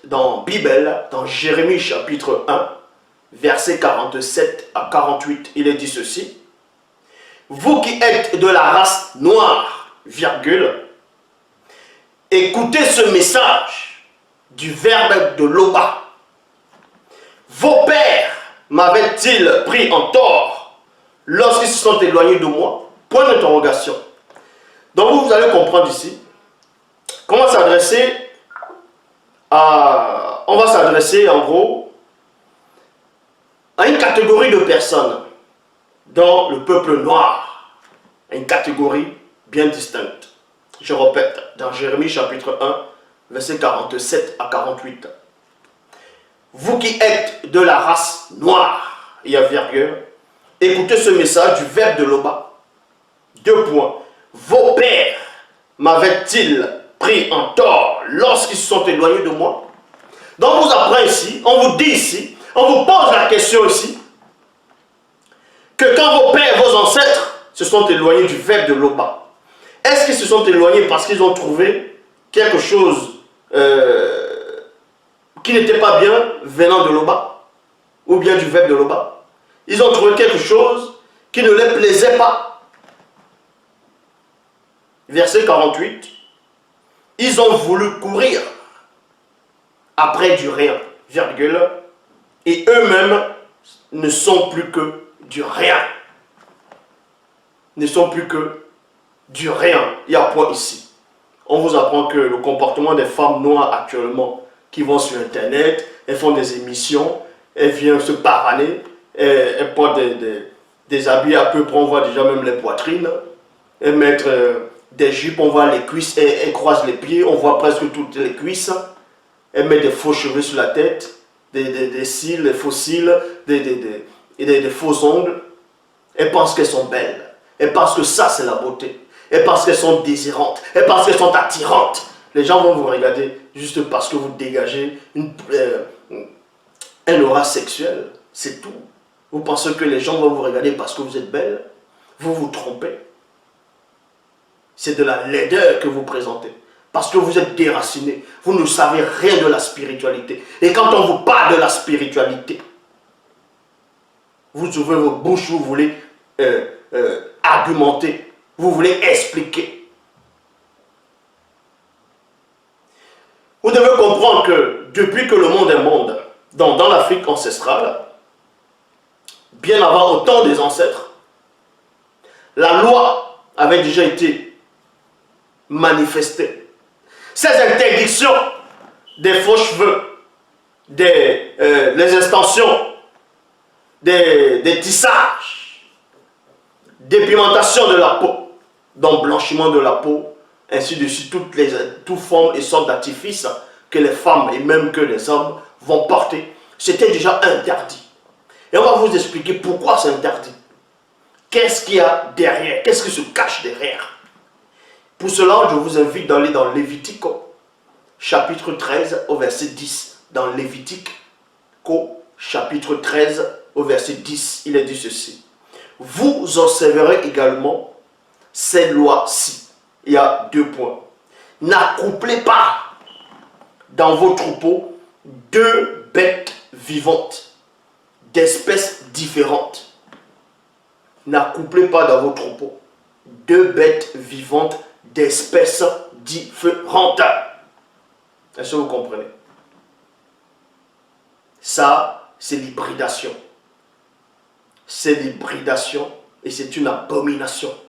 dans Bible, dans Jérémie chapitre 1, versets 47 à 48, il est dit ceci. Vous qui êtes de la race noire, virgule, écoutez ce message du verbe de Loba. Vos pères m'avaient-ils pris en tort lorsqu'ils se sont éloignés de moi? Point d'interrogation. Donc vous allez comprendre ici comment s'adresser à... On va s'adresser en gros à une catégorie de personnes dans le peuple noir. Une catégorie bien distincte. Je répète, dans Jérémie chapitre 1, versets 47 à 48. Vous qui êtes de la race noire, il y a virgule, écoutez ce message du verbe de Loba. 2 points. Vos pères m'avaient-ils pris en tort lorsqu'ils se sont éloignés de moi? Donc on vous apprend ici, on vous dit ici, on vous pose la question ici, que quand vos pères, vos ancêtres se sont éloignés du verbe de Loba, est-ce qu'ils se sont éloignés parce qu'ils ont trouvé quelque chose qui n'était pas bien venant de Loba, ou bien du verbe de Loba? Ils ont trouvé quelque chose qui ne les plaisait pas. Verset 48. Ils ont voulu courir après du rien, virgule, et eux-mêmes ne sont plus que du rien. Ne sont plus que du rien. Il y a un point ici. On vous apprend que le comportement des femmes noires actuellement, qui vont sur Internet, elles font des émissions, elles viennent se pavaner, elles portent des habits à peu près, on voit déjà même les poitrines, elles mettent des jupes, on voit les cuisses, elles croisent les pieds, on voit presque toutes les cuisses, elles mettent des faux cheveux sur la tête, des cils, des faux cils, des faux ongles. Elles pensent qu'elles sont belles, elles pensent que ça c'est la beauté, elles pensent qu'elles sont désirantes, elles pensent qu'elles sont attirantes. Les gens vont vous regarder juste parce que vous dégagez un aura sexuel, c'est tout. Vous pensez que les gens vont vous regarder parce que vous êtes belle? Vous vous trompez. C'est de la laideur que vous présentez. Parce que vous êtes déraciné. Vous ne savez rien de la spiritualité. Et quand on vous parle de la spiritualité, vous ouvrez vos bouches, vous voulez argumenter. Vous voulez expliquer. Vous devez comprendre que depuis que le monde est monde, dans l'Afrique ancestrale, bien avant au temps des ancêtres, la loi avait déjà été manifestée. Ces interdictions des faux cheveux, les extensions, des tissages, dépigmentation de la peau, donc blanchiment de la peau, ainsi de suite, toutes formes et sortes d'artifices que les femmes et même que les hommes vont porter. C'était déjà interdit. Et on va vous expliquer pourquoi c'est interdit. Qu'est-ce qu'il y a derrière? Qu'est-ce qui se cache derrière? Pour cela, je vous invite d'aller dans Lévitico, chapitre 13, au verset 10. Dans Lévitico, chapitre 13, au verset 10, il est dit ceci. Vous observerez également ces lois-ci. Il y a 2 points. N'accouplez pas dans vos troupeaux 2 bêtes vivantes d'espèces différentes. N'accouplez pas dans vos troupeaux 2 bêtes vivantes d'espèces différentes. Est-ce que vous comprenez? Ça, c'est l'hybridation. C'est l'hybridation et c'est une abomination.